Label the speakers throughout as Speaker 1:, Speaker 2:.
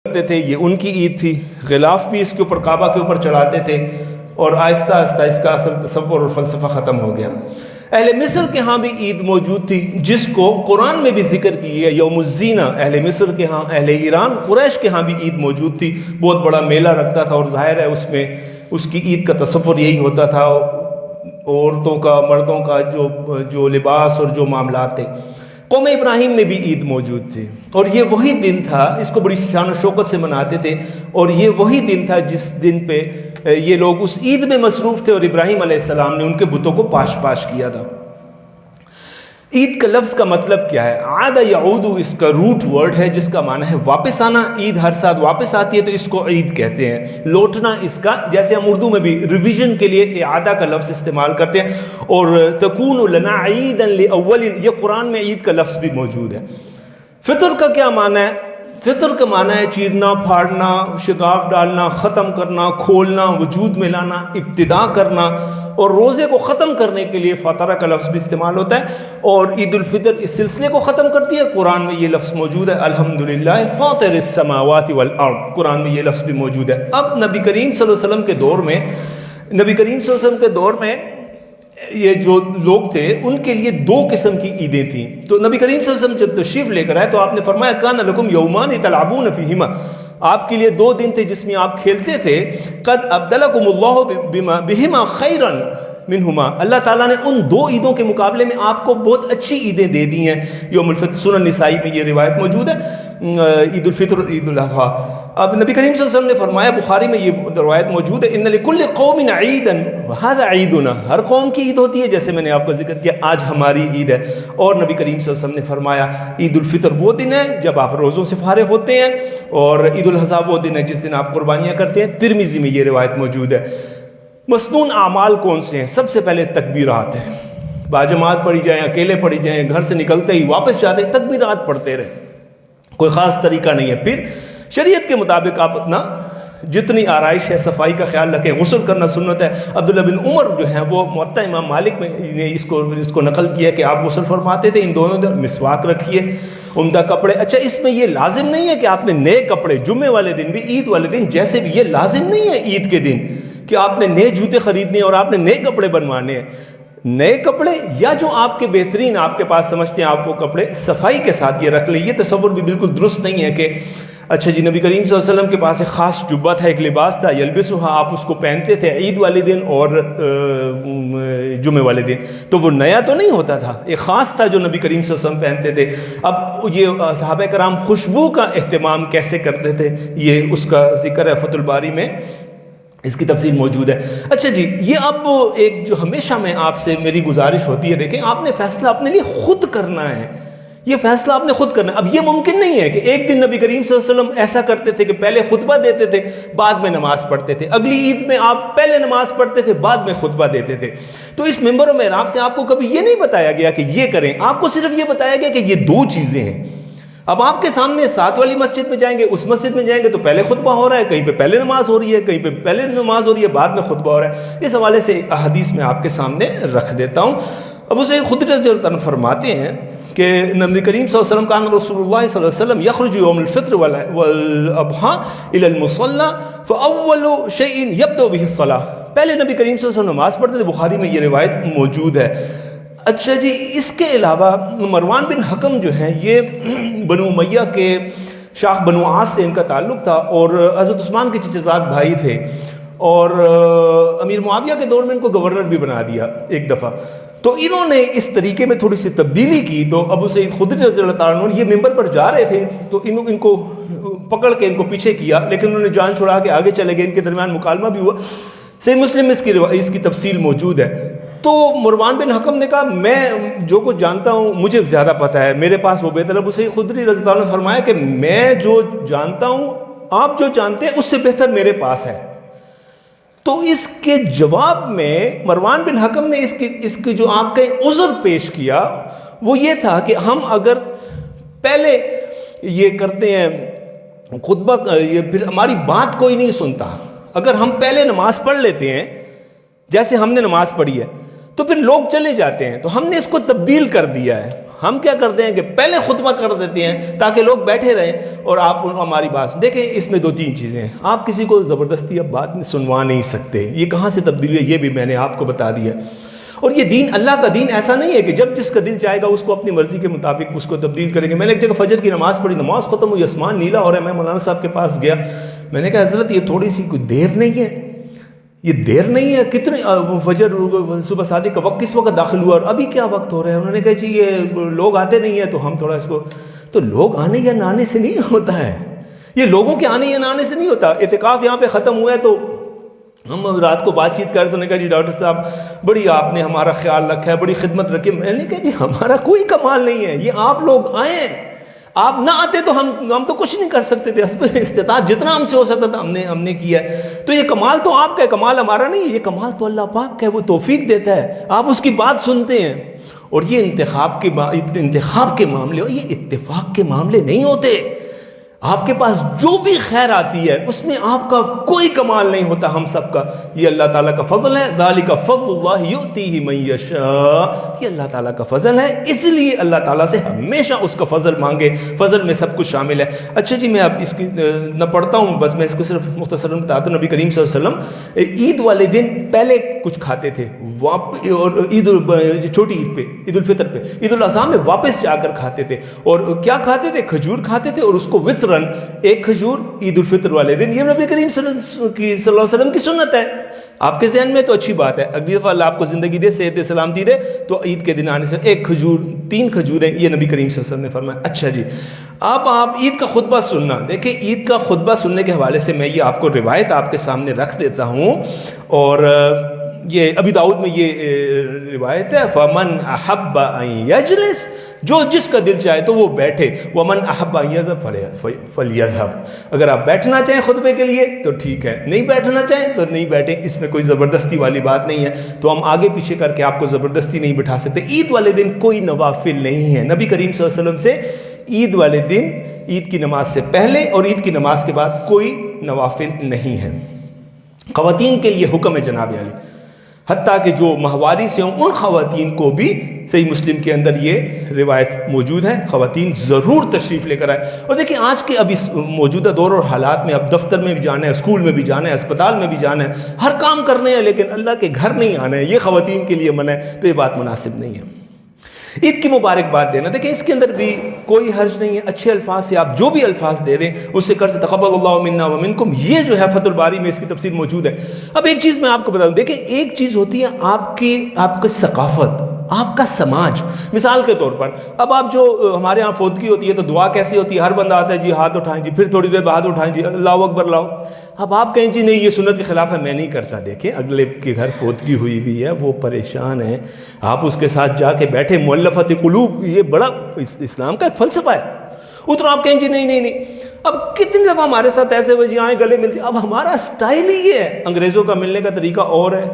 Speaker 1: کرتے تھے، یہ ان کی عید تھی، غلاف بھی اس کے اوپر کعبہ کے اوپر چڑھاتے تھے، اور آہستہ آہستہ اس کا اصل تصور اور فلسفہ ختم ہو گیا۔ اہل مصر کے ہاں بھی عید موجود تھی، جس کو قرآن میں بھی ذکر کی ہے، یوم الزینہ۔ اہل مصر کے ہاں، اہل ایران قریش کے ہاں بھی عید موجود تھی، بہت بڑا میلہ رکھتا تھا، اور ظاہر ہے اس میں اس کی عید کا تصور یہی ہوتا تھا، عورتوں کا، مردوں کا جو لباس اور جو معاملات تھے۔ قوم ابراہیم میں بھی عید موجود تھی، اور یہ وہی دن تھا، اس کو بڑی شان و شوکت سے مناتے تھے، اور یہ وہی دن تھا جس دن پہ یہ لوگ اس عید میں مصروف تھے، اور ابراہیم علیہ السلام نے ان کے بتوں کو پاش کیا تھا۔ عید کا لفظ کا مطلب کیا ہے؟ عاد یعود اس کا روٹ ورڈ ہے، جس کا معنی ہے واپس آنا۔ عید ہر سال واپس آتی ہے تو اس کو عید کہتے ہیں۔ لوٹنا اس کا، جیسے ہم اردو میں بھی ریویژن کے لیے اعادہ کا لفظ استعمال کرتے ہیں، اور تکون لنا عیدا لاول، یہ قرآن میں عید کا لفظ بھی موجود ہے۔ فطر کا کیا معنی ہے؟ فطر کا معنی ہے چیرنا، پھاڑنا، شگاف ڈالنا، ختم کرنا، کھولنا، وجود میں لانا، ابتدا کرنا، اور روزے کو ختم کرنے کے لیے فطرہ کا لفظ بھی استعمال ہوتا ہے، اور عید الفطر اس سلسلے کو ختم کرتی ہے۔ قرآن میں یہ لفظ موجود ہے، الحمدللہ فاطر السماوات والارض، قرآن میں یہ لفظ بھی موجود ہے۔ اب نبی کریم صلی اللہ علیہ وسلم کے دور میں یہ جو لوگ تھے، ان کے لیے دو قسم کی عیدیں تھیں۔ تو نبی کریم صلی اللہ علیہ وسلم جب تشریف لے کر آئے تو آپ نے فرمایا کان لکم یومان تلعبون فیہما، آپ کے لیے دو دن تھے جس میں آپ کھیلتے تھے، قد ابدلکم اللہ بہما خیرا منہما، اللہ تعالیٰ نے ان دو عیدوں کے مقابلے میں آپ کو بہت اچھی عیدیں دے دی ہیں۔ یوم الفطر، سنن نسائی میں یہ روایت موجود ہے، عید الفطر اور عید الاضحیٰ۔ اب نبی کریم صلی اللہ علیہ وسلم نے فرمایا، بخاری میں یہ روایت موجود ہے، ان لکل قوم عیدا وہذا عیدنا، ہر قوم کی عید ہوتی ہے، جیسے میں نے آپ کو ذکر کیا، آج ہماری عید ہے۔ اور نبی کریم صلی اللہ علیہ وسلم نے فرمایا عید الفطر وہ دن ہے جب آپ روزوں سے فارغ ہوتے ہیں، اور عید الاضحیٰ وہ دن ہے جس دن آپ قربانیاں کرتے ہیں۔ ترمذی میں یہ روایت موجود ہے۔ مسنون اعمال کون سے ہیں؟ سب سے پہلے تکبیرات ہیں، باجماعت پڑھی جائیں، اکیلے پڑھی جائیں، گھر سے نکلتے ہی واپس جاتے ہیں تکبیرات پڑھتے رہیں، کوئی خاص طریقہ نہیں ہے۔ پھر شریعت کے مطابق آپ اپنا جتنی آرائش ہے، صفائی کا خیال رکھیں، غسل کرنا سنت ہے۔ عبداللہ بن عمر جو ہیں وہ موطا امام مالک میں نے اس کو نقل کیا کہ آپ غسل فرماتے تھے، ان دونوں دن مسواک رکھیے، عمدہ کپڑے۔ اچھا، اس میں یہ لازم نہیں ہے کہ آپ نے نئے کپڑے، جمعے والے دن بھی، عید والے دن جیسے بھی، یہ لازم نہیں ہے عید کے دن کہ آپ نے نئے جوتے خریدنے ہیں اور آپ نے نئے کپڑے بنوانے ہیں۔ نئے کپڑے یا جو آپ کے بہترین آپ کے پاس سمجھتے ہیں آپ وہ کپڑے صفائی کے ساتھ یہ رکھ لیں۔ یہ تصور بھی بالکل درست نہیں ہے کہ اچھا جی نبی کریم صلی اللہ علیہ وسلم کے پاس ایک خاص جبہ تھا، ایک لباس تھا، یلبسھا، آپ اس کو پہنتے تھے عید والے دن اور جمعے والے دن، تو وہ نیا تو نہیں ہوتا تھا، ایک خاص تھا جو نبی کریم صلی اللہ علیہ وسلم پہنتے تھے۔ اب یہ صحابہ کرام خوشبو کا اہتمام کیسے کرتے تھے، یہ اس کا ذکر ہے فتح الباری میں، اس کی تفصیل موجود ہے۔ اچھا جی، یہ اب ایک جو ہمیشہ میں آپ سے میری گزارش ہوتی ہے، دیکھیں آپ نے فیصلہ اپنے لیے خود کرنا ہے، یہ فیصلہ آپ نے خود کرنا ہے۔ اب یہ ممکن نہیں ہے کہ ایک دن نبی کریم صلی اللہ علیہ وسلم ایسا کرتے تھے کہ پہلے خطبہ دیتے تھے، بعد میں نماز پڑھتے تھے، اگلی عید میں آپ پہلے نماز پڑھتے تھے، بعد میں خطبہ دیتے تھے۔ تو اس منبر و محراب سے آپ کو کبھی یہ نہیں بتایا گیا کہ یہ کریں، آپ کو صرف یہ بتایا گیا کہ یہ دو چیزیں ہیں۔ اب آپ کے سامنے ساتھ والی مسجد میں جائیں گے، اس مسجد میں جائیں گے تو پہلے خطبہ ہو رہا ہے، کہیں پہ پہلے نماز ہو رہی ہے، کہیں پہ پہلے نماز ہو رہی ہے، بعد میں خطبہ ہو رہا ہے۔ اس حوالے سے ایک احادیث میں آپ کے سامنے رکھ دیتا ہوں۔ ابو سعید خدری رضی اللہ عنہ فرماتے ہیں کہ نبی کریم صلی اللہ علیہ وسلم کان رسول اللہ صلی اللہ علیہ وسلم یخرج یوم الفطر والاضحیٰ الی المصلی فاول شیء یبدأ به الصلاۃ، پہلے نبی کریم صلی اللہ علیہ وسلم نماز پڑھتے تھے، بخاری میں یہ روایت موجود ہے۔ اچھا جی، اس کے علاوہ مروان بن حکم جو ہیں یہ بنو امیہ کے شاخ بنو عاص سے ان کا تعلق تھا، اور حضرت عثمان کے چچزاد بھائی تھے، اور امیر معاویہ کے دور میں ان کو گورنر بھی بنا دیا ایک دفعہ۔ تو انہوں نے اس طریقے میں تھوڑی سی تبدیلی کی، تو ابو سعید خدری رضی اللہ تعالیٰ عنہ یہ ممبر پر جا رہے تھے تو ان کو پکڑ کے ان کو پیچھے کیا، لیکن انہوں نے جان چھڑا کے آگے چلے گئے، ان کے درمیان مکالمہ بھی ہوا۔ صحیح مسلم میں اس کی تفصیل موجود ہے۔ تو مروان بن حکم نے کہا میں جو کچھ جانتا ہوں مجھے زیادہ پتہ ہے، میرے پاس وہ بہتر ہے۔ ابو سعید خدری رضی اللہ عنہ نے فرمایا کہ میں جو جانتا ہوں آپ جو جانتے ہیں اس سے بہتر میرے پاس ہے۔ تو اس کے جواب میں مروان بن حکم نے اس کی جو آپ کا عذر پیش کیا وہ یہ تھا کہ ہم اگر پہلے یہ کرتے ہیں خطبہ، یہ پھر ہماری بات کوئی نہیں سنتا، اگر ہم پہلے نماز پڑھ لیتے ہیں جیسے ہم نے نماز پڑھی ہے تو پھر لوگ چلے جاتے ہیں، تو ہم نے اس کو تبدیل کر دیا ہے، ہم کیا کرتے ہیں کہ پہلے خطبہ کر دیتے ہیں تاکہ لوگ بیٹھے رہیں اور آپ ہماری بات دیکھیں. اس میں 2-3 چیزیں ہیں. آپ کسی کو زبردستی اب بات سنوا نہیں سکتے. یہ کہاں سے تبدیلی ہے یہ بھی میں نے آپ کو بتا دیا. اور یہ دین اللہ کا دین ایسا نہیں ہے کہ جب جس کا دل چاہے گا اس کو اپنی مرضی کے مطابق اس کو تبدیل کریں گے. میں نے ایک جگہ فجر کی نماز پڑھی, نماز ختم ہوئی, آسمان نیلا ہو رہا ہے. میں مولانا صاحب کے پاس گیا, میں نے کہا حضرت یہ تھوڑی سی کوئی دیر نہیں ہے, یہ دیر نہیں ہے, کتنے فجر صبح صادق کا وقت کس وقت داخل ہوا اور ابھی کیا وقت ہو رہا ہے. انہوں نے کہا جی یہ لوگ آتے نہیں ہیں تو ہم تھوڑا اس کو, تو لوگ آنے یا نہ آنے سے نہیں ہوتا ہے, یہ لوگوں کے آنے یا نہ آنے سے نہیں ہوتا. اعتکاف یہاں پہ ختم ہوا ہے تو ہم رات کو بات چیت کر رہے تو نے کہا جی ڈاکٹر صاحب بڑی آپ نے ہمارا خیال رکھا ہے, بڑی خدمت رکھی. میں نے کہا جی ہمارا کوئی کمال نہیں ہے, یہ آپ لوگ آئے ہیں, آپ نہ آتے تو ہم تو کچھ نہیں کر سکتے تھے. استطاعت جتنا ہم سے ہو سکتا تھا ہم نے کیا ہے. تو یہ کمال تو آپ کا ہے, کمال ہمارا نہیں ہے. یہ کمال تو اللہ پاک کا ہے, وہ توفیق دیتا ہے, آپ اس کی بات سنتے ہیں. اور یہ انتخاب کے معاملے اور یہ اتفاق کے معاملے نہیں ہوتے. آپ کے پاس جو بھی خیر آتی ہے اس میں آپ کا کوئی کمال نہیں ہوتا, ہم سب کا. یہ اللہ تعالیٰ کا فضل ہے. ذالک فضل اللہ یؤتیہ من یشاء, یہ اللہ تعالیٰ کا فضل ہے, اس لیے اللہ تعالیٰ سے ہمیشہ اس کا فضل مانگے. فضل میں سب کچھ شامل ہے. اچھا جی میں اب اس کی نہ پڑھتا ہوں, بس میں اس کو صرف مختصراً بتاتا ہوں. نبی کریم صلی اللہ علیہ وسلم عید والے دن پہلے کچھ کھاتے تھے, اور چھوٹی عید پہ, عید الفطر پہ, عید الاضحیٰ میں واپس جا کر کھاتے تھے. اور کیا کھاتے تھے؟ کھجور کھاتے تھے, اور اس کو وطرن ایک کھجور عید الفطر والے دن. یہ نبی کریم صلی اللہ علیہ وسلم کی سنت ہے. آپ کے ذہن میں تو اچھی بات ہے, اگلی دفعہ اللہ آپ کو زندگی دے, صحت سلامتی دے, تو عید کے دن آنے سے ایک کھجور, 3 کھجوریں, یہ نبی کریم صلی اللہ علیہ وسلم نے فرمایا. اچھا جی اب آپ عید کا خطبہ سننا. دیکھیں عید کا خطبہ سننے کے حوالے سے میں یہ آپ کو روایت آپ کے سامنے رکھ دیتا ہوں, اور یہ ابی داؤد میں یہ روایت ہے, فمن احب ان یجلس, جو جس کا دل چاہے تو وہ بیٹھے, ومن احب ان یذهب فلیذهب, اگر آپ بیٹھنا چاہیں خطبے کے لیے تو ٹھیک ہے, نہیں بیٹھنا چاہیں تو نہیں بیٹھیں. اس میں کوئی زبردستی والی بات نہیں ہے, تو ہم آگے پیچھے کر کے آپ کو زبردستی نہیں بٹھا سکتے. عید والے دن کوئی نوافل نہیں ہے. نبی کریم صلی اللہ علیہ وسلم سے عید والے دن, عید کی نماز سے پہلے اور عید کی نماز کے بعد کوئی نوافل نہیں ہے. خواتین کے لیے حکم ہے جناب علی, حتیٰ کہ جو ماہواری سے ہوں ان خواتین کو بھی صحیح مسلم کے اندر یہ روایت موجود ہے, خواتین ضرور تشریف لے کر آئے. اور دیکھیں آج کے اب اس موجودہ دور اور حالات میں اب دفتر میں بھی جانا ہے, اسکول میں بھی جانا ہے, اسپتال میں بھی جانا ہے, ہر کام کرنے ہیں, لیکن اللہ کے گھر نہیں آنا ہے, یہ خواتین کے لیے منع ہے, تو یہ بات مناسب نہیں ہے. عید کی مبارکباد دینا, دیکھیں اس کے اندر بھی کوئی حرج نہیں ہے. اچھے الفاظ سے آپ جو بھی الفاظ دے دیں اس سے کر سے تقبل اللہ منا ومنکم, یہ جو ہے فتح الباری میں اس کی تفسیر موجود ہے. اب ایک چیز میں آپ کو بتا دوں, دیکھیں ایک چیز ہوتی ہے آپ کی ثقافت, آپ کا سماج. مثال کے طور پر اب آپ جو ہمارے ہاں فوتگی ہوتی ہے تو دعا کیسی ہوتی ہے, ہر بندہ آتا ہے جی ہاتھ اٹھائیں جی, پھر تھوڑی دیر بعد اٹھائیں جی اللہ اکبر لاؤ. اب آپ کہیں جی نہیں یہ سنت کے خلاف ہے, میں نہیں کرتا. دیکھیں اگلے کے گھر فوتگی ہوئی ہوئی ہے, وہ پریشان ہے, آپ اس کے ساتھ جا کے بیٹھے, مؤلفۃ قلوب, یہ بڑا اسلام کا ایک فلسفہ ہے. ادھر آپ کہیں جی نہیں. اب کتنی دفعہ ہمارے ساتھ ایسے ہوئے جی آئیں گلے ملتے, اب ہمارا سٹائل ہی یہ ہے. انگریزوں کا ملنے کا طریقہ اور ہے,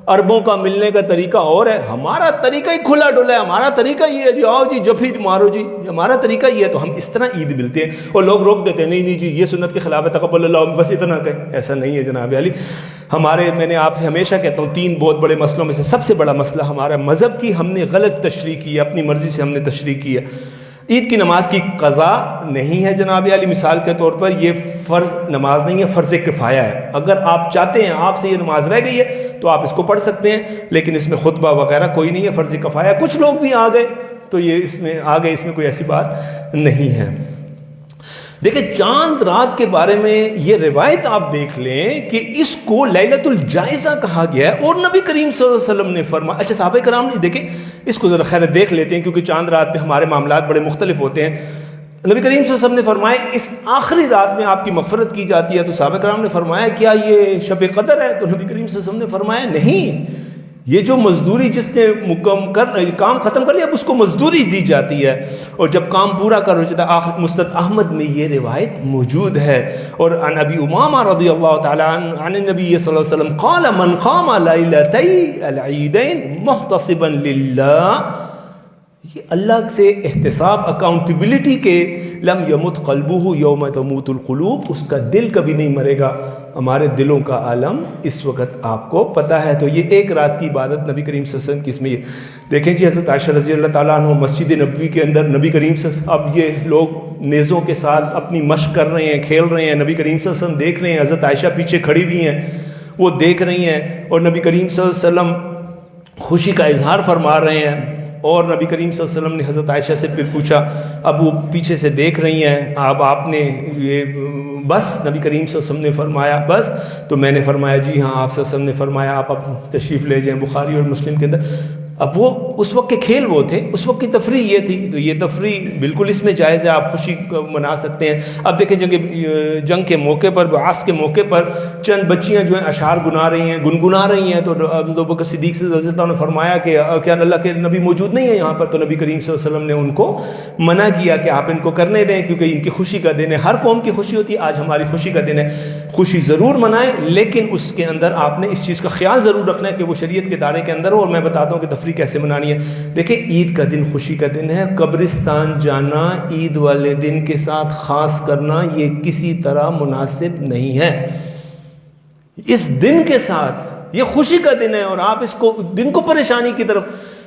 Speaker 1: عربوں کا ملنے کا طریقہ اور ہے, ہمارا طریقہ ہی کھلا ڈولا ہے. ہمارا طریقہ یہ ہے جی آؤ جی جفی مارو جی, ہمارا طریقہ یہ ہے. تو ہم اس طرح عید ملتے ہیں اور لوگ روک دیتے ہیں, نہیں جی یہ سنت کے خلاف ہے, تقبل اللہ, بس اتنا کہیں. ایسا نہیں ہے جناب علی. میں نے آپ سے ہمیشہ کہتا ہوں 3 بہت بڑے مسئلوں میں سے سب سے بڑا مسئلہ ہمارا مذہب کی ہم نے غلط تشریح کی ہے, اپنی مرضی سے ہم نے تشریح کی ہے. عید کی نماز کی قضا نہیں ہے جناب علی. مثال کے طور پر یہ فرض نماز نہیں ہے, فرض کفایہ ہے. اگر آپ چاہتے ہیں آپ سے یہ نماز رہ گئی ہے تو آپ اس کو پڑھ سکتے ہیں, لیکن اس میں خطبہ وغیرہ کوئی نہیں ہے, فرض کفایہ. کچھ لوگ بھی آ گئے تو یہ اس میں کوئی ایسی بات نہیں ہے. دیکھیں چاند رات کے بارے میں یہ روایت آپ دیکھ لیں کہ اس کو لیلۃ الجائزہ کہا گیا ہے, اور نبی کریم صلی اللہ علیہ وسلم نے فرمایا. اچھا صحابہ کرام نے, دیکھیں اس کو ذرا خیر دیکھ لیتے ہیں کیونکہ چاند رات میں ہمارے معاملات بڑے مختلف ہوتے ہیں. نبی کریم صلی اللہ علیہ وسلم نے فرمایا اس آخری رات میں آپ کی مغفرت کی جاتی ہے. تو صحابہ کرام نے فرمایا کیا یہ شب قدر ہے؟ تو نبی کریم صلی اللہ علیہ وسلم نے فرمایا نہیں, یہ جو مزدوری جس نے کام ختم کر لیا اب اس کو مزدوری دی جاتی ہے, اور جب کام پورا کر ہو جاتا ہے. مسند احمد میں یہ روایت موجود ہے. اور عن ابی امامہ رضی اللہ تعالی عنہ عن النبی صلی اللہ علیہ وسلم قال من قام لیلتی العیدین محتصبا للہ, یہ اللہ سے احتساب, اکاؤنٹیبلٹی کے لم یمت قلبہ یوم تموت القلوب، اس کا دل کبھی نہیں مرے گا، ہمارے دلوں کا عالم اس وقت آپ کو پتہ ہے۔ تو یہ ایک رات کی عبادت نبی کریم صلی اللہ علیہ وسلم کی اس میں یہ دیکھیں جی، حضرت عائشہ رضی اللہ تعالیٰ عنہ مسجد نبوی کے اندر نبی کریم صلی اللہ علیہ وسلم، اب یہ لوگ نیزوں کے ساتھ اپنی مشق کر رہے ہیں، کھیل رہے ہیں، نبی کریم صلی اللہ علیہ وسلم دیکھ رہے ہیں، حضرت عائشہ پیچھے کھڑی ہوئی ہیں، وہ دیکھ رہی ہیں، اور نبی کریم صلی اللہ علیہ وسلم خوشی کا اظہار فرما رہے ہیں۔ اور نبی کریم صلی اللہ علیہ وسلم نے حضرت عائشہ سے پھر پوچھا، اب وہ پیچھے سے دیکھ رہی ہیں، اب آپ نے یہ بس، نبی کریم صلی اللہ علیہ وسلم نے فرمایا بس، تو میں نے فرمایا جی ہاں، آپ صلی اللہ علیہ وسلم نے فرمایا آپ اب تشریف لے جائیں، بخاری اور مسلم کے اندر۔ اب وہ اس وقت کے کھیل وہ تھے، اس وقت کی تفریح یہ تھی، تو یہ تفریح بالکل اس میں جائز ہے، آپ خوشی منا سکتے ہیں۔ اب دیکھیں جنگ کے موقع پر، بعث کے موقع پر چند بچیاں جو ہیں اشعار گنگنا رہی ہیں، تو ابوبکر صدیق سے رضی اللہ عنہ نے فرمایا کہ کیا اللہ کے نبی موجود نہیں ہے یہاں پر؟ تو نبی کریم صلی اللہ علیہ وسلم نے ان کو منع کیا کہ آپ ان کو کرنے دیں، کیونکہ ان کی خوشی کا دن ہے، ہر قوم کی خوشی ہوتی ہے، آج ہماری خوشی کا دن ہے، خوشی ضرور منائیں، لیکن اس کے اندر آپ نے اس چیز کا خیال ضرور رکھنا ہے کہ وہ شریعت کے دائرے کے اندر ہو۔ اور میں بتاتا ہوں کہ تفریح کیسے منانی ہے۔ دیکھیں عید کا دن خوشی کا دن ہے، قبرستان جانا عید والے دن کے ساتھ خاص کرنا یہ کسی طرح مناسب نہیں ہے۔ اس دن کے ساتھ، یہ خوشی کا دن ہے اور آپ اس کو دن کو پریشانی کی طرف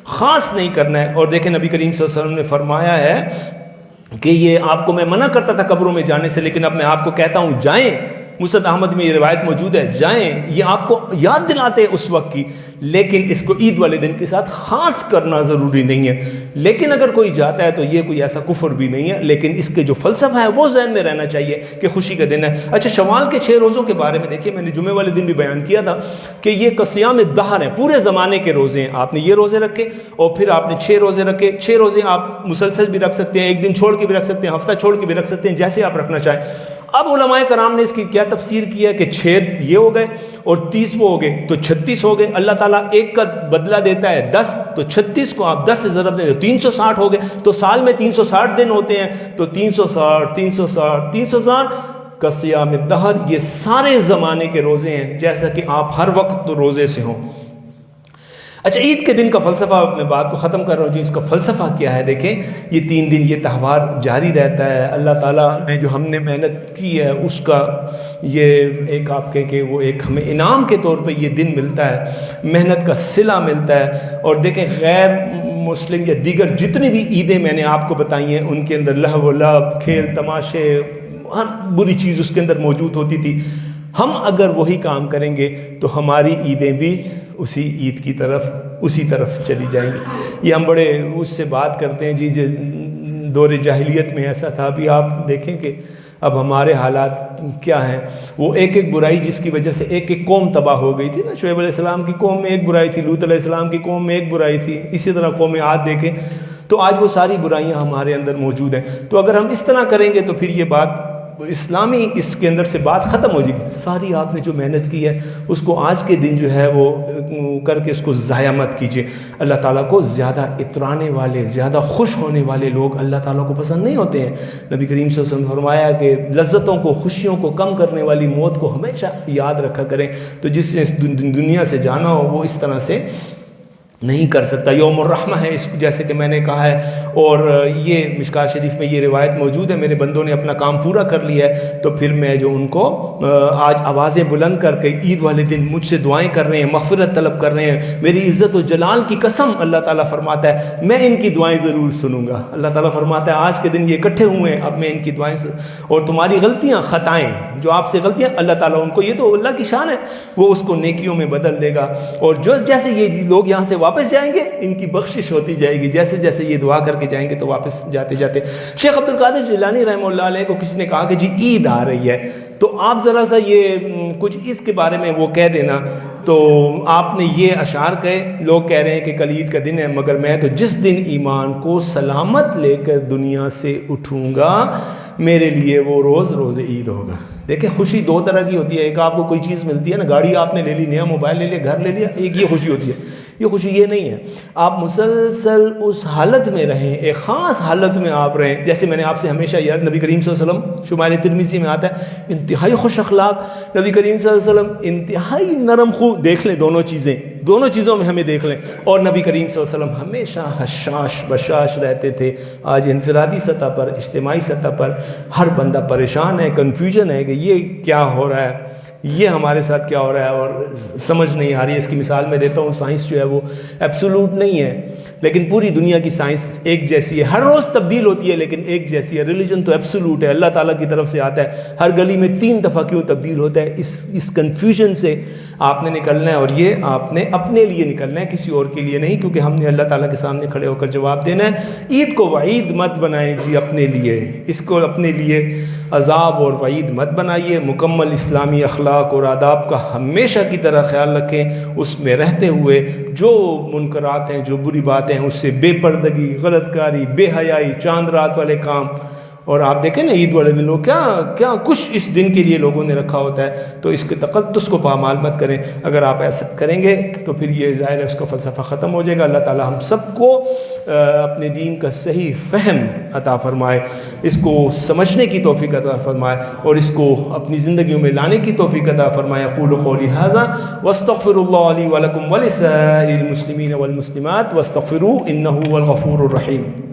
Speaker 1: خاص نہیں کرنا ہے۔ اور دیکھیں نبی کریم صلی اللہ علیہ وسلم نے فرمایا ہے کہ یہ آپ کو میں منع کرتا تھا قبروں میں جانے سے، لیکن اب میں آپ کو کہتا ہوں جائیں۔ مسند احمد میں یہ روایت موجود ہے، جائیں، یہ آپ کو یاد دلاتے ہیں اس وقت کی، لیکن اس کو عید والے دن کے ساتھ خاص کرنا ضروری نہیں ہے۔ لیکن اگر کوئی جاتا ہے تو یہ کوئی ایسا کفر بھی نہیں ہے، لیکن اس کے جو فلسفہ ہے وہ ذہن میں رہنا چاہیے کہ خوشی کا دن ہے۔ اچھا، شوال کے 6 روزوں کے بارے میں دیکھیے، میں نے جمعے والے دن بھی بیان کیا تھا کہ یہ قصیام الدہر ہیں، پورے زمانے کے روزے ہیں۔ آپ نے یہ روزے رکھے اور پھر آپ نے 6 روزے رکھے۔ 6 روزے آپ مسلسل بھی رکھ سکتے ہیں، ایک دن چھوڑ کے بھی رکھ سکتے ہیں، ہفتہ چھوڑ کے بھی رکھ سکتے ہیں، جیسے آپ رکھنا چاہیں۔ اب علماء کرام نے اس کی کیا تفسیر کی ہے کہ 6 یہ ہو گئے اور 30 وہ ہو گئے تو 36 ہو گئے۔ اللہ تعالیٰ ایک کا بدلہ دیتا ہے 10، تو 36 کو آپ 10 سے ضرب دیں تو 360 ہو گئے۔ تو سال میں 360 دن ہوتے ہیں، تو 360 کا صیام الدہر، یہ سارے زمانے کے روزے ہیں، جیسا کہ آپ ہر وقت روزے سے ہوں۔ اچھا، عید کے دن کا فلسفہ، میں بات کو ختم کر رہا ہوں جی، اس کا فلسفہ کیا ہے؟ دیکھیں یہ 3 دن یہ تہوار جاری رہتا ہے، اللہ تعالیٰ نے جو ہم نے محنت کی ہے اس کا یہ ایک آپ کہیں کہ وہ ایک ہمیں انعام کے طور پہ یہ دن ملتا ہے، محنت کا صلہ ملتا ہے۔ اور دیکھیں غیر مسلم یا دیگر جتنی بھی عیدیں میں نے آپ کو بتائی ہیں ان کے اندر لہو و لعب، کھیل تماشے، ہر بری چیز اس کے اندر موجود ہوتی تھی۔ ہم اگر وہی کام کریں گے تو ہماری عیدیں بھی اسی عید کی طرف، اسی طرف چلی جائیں گی۔ یہ ہم بڑے اس سے بات کرتے ہیں جی، دور جاہلیت میں ایسا تھا، ابھی آپ دیکھیں کہ اب ہمارے حالات کیا ہیں۔ وہ ایک برائی جس کی وجہ سے ایک قوم تباہ ہو گئی تھی نا، شعیب علیہ السلام کی قوم میں ایک برائی تھی، لوط علیہ السلام کی قوم میں ایک برائی تھی، اسی طرح قوم عاد دیکھیں تو آج وہ ساری برائیاں ہمارے اندر موجود ہیں۔ تو اگر ہم اس طرح کریں گے تو پھر یہ بات اسلامی اس کے اندر سے بات ختم ہو جائے گی۔ ساری آپ نے جو محنت کی ہے اس کو آج کے دن جو ہے وہ کر کے اس کو ضائع مت کیجیے۔ اللہ تعالیٰ کو زیادہ اترانے والے، زیادہ خوش ہونے والے لوگ اللہ تعالیٰ کو پسند نہیں ہوتے ہیں۔ نبی کریم صلی اللہ علیہ وسلم نے فرمایا کہ لذتوں کو، خوشیوں کو کم کرنے والی موت کو ہمیشہ یاد رکھا کریں۔ تو جس نے اس دنیا سے جانا ہو وہ اس طرح سے نہیں کر سکتا۔ یوم الرحمہ ہے اس جیسے کہ میں نے کہا ہے، اور یہ مشکات شریف میں یہ روایت موجود ہے، میرے بندوں نے اپنا کام پورا کر لیا ہے تو پھر میں جو ان کو آج آوازیں بلند کر کے عید والے دن مجھ سے دعائیں کر رہے ہیں، مغفرت طلب کر رہے ہیں، میری عزت و جلال کی قسم اللہ تعالیٰ فرماتا ہے میں ان کی دعائیں ضرور سنوں گا۔ اللہ تعالیٰ فرماتا ہے آج کے دن یہ اکٹھے ہوئے ہیں، اب میں ان کی دعائیں اور تمہاری غلطیاں، خطائیں جو آپ سے غلطیاں، اللہ تعالیٰ ان کو، یہ تو اللہ کی شان ہے، وہ اس کو نیکیوں میں بدل دے گا۔ اور جو جیسے یہ لوگ یہاں سے واپس جائیں گے ان کی بخشش ہوتی جائے گی، جیسے جیسے یہ دعا کر کے جائیں گے تو واپس جاتے جاتے۔ شیخ عبد القادر جیلانی رحمہ اللہ علیہ کو کسی نے کہا کہ جی عید آ رہی ہے تو آپ ذرا سا یہ کچھ اس کے بارے میں وہ کہہ دینا۔ تو آپ نے یہ اشعار کہے، لوگ کہہ رہے ہیں کہ کل عید کا دن ہے، مگر میں تو جس دن ایمان کو سلامت لے کر دنیا سے اٹھوں گا میرے لیے وہ روز عید ہوگا۔ دیکھیں خوشی 2 طرح کی ہوتی ہے، ایک آپ کو کوئی چیز ملتی ہے نا، گاڑی آپ نے لے لی، نیا موبائل لے لیا، گھر لے لیا، ایک یہ خوشی ہوتی ہے۔ یہ خوشی یہ نہیں ہے، آپ مسلسل اس حالت میں رہیں، ایک خاص حالت میں آپ رہیں۔ جیسے میں نے آپ سے ہمیشہ یاد، نبی کریم صلی اللہ علیہ وسلم شمال ترمذی میں آتا ہے انتہائی خوش اخلاق، نبی کریم صلی اللہ علیہ وسلم انتہائی نرم خو، دیکھ لیں دونوں چیزیں، دونوں چیزوں میں ہمیں دیکھ لیں. اور نبی کریم صلی اللہ علیہ وسلم ہمیشہ حشاش بشاش رہتے تھے. آج انفرادی سطح پر، اجتماعی سطح پر ہر بندہ پریشان ہے، کنفیوژن ہے کہ یہ کیا ہو رہا ہے، یہ ہمارے ساتھ کیا ہو رہا ہے، اور سمجھ نہیں آ رہی ہے. اس کی مثال میں دیتا ہوں، سائنس جو ہے وہ ایبسولوٹ نہیں ہے، لیکن پوری دنیا کی سائنس ایک جیسی ہے، ہر روز تبدیل ہوتی ہے لیکن ایک جیسی ہے. ریلیجن تو ایبسولوٹ ہے، اللہ تعالیٰ کی طرف سے آتا ہے، ہر گلی میں 3 دفعہ کیوں تبدیل ہوتا ہے. اس کنفیوژن سے آپ نے نکلنا ہے، اور یہ آپ نے اپنے لیے نکلنا ہے، کسی اور کے لیے نہیں، کیونکہ ہم نے اللہ تعالیٰ کے سامنے کھڑے ہو کر جواب دینا ہے. عید کو وعید مت بنائیں جی اپنے لیے، اس کو اپنے لیے عذاب اور وعید مت بنائیے. مکمل اسلامی اخلاق اور آداب کا ہمیشہ کی طرح خیال رکھیں، اس میں رہتے ہوئے جو منکرات ہیں، جو بری باتیں ہیں، اس سے بے پردگی، غلط کاری، بے حیائی، چاند رات والے کام. اور آپ دیکھیں نا عید والے دن لوگ کیا کچھ اس دن کے لیے لوگوں نے رکھا ہوتا ہے، تو اس کے تقدس کو پامال مت کریں. اگر آپ ایسا کریں گے تو پھر یہ ظاہر ہے اس کا فلسفہ ختم ہو جائے گا. اللہ تعالی ہم سب کو اپنے دین کا صحیح فہم عطا فرمائے، اس کو سمجھنے کی توفیق عطا فرمائے، اور اس کو اپنی زندگیوں میں لانے کی توفیق عطا فرمائے. اقول قولی ھذا واستغفر اللہ لی ولکم ولسائر المسلمین والمسلمات واستغفروہ انہ هو الغفور الرحیم.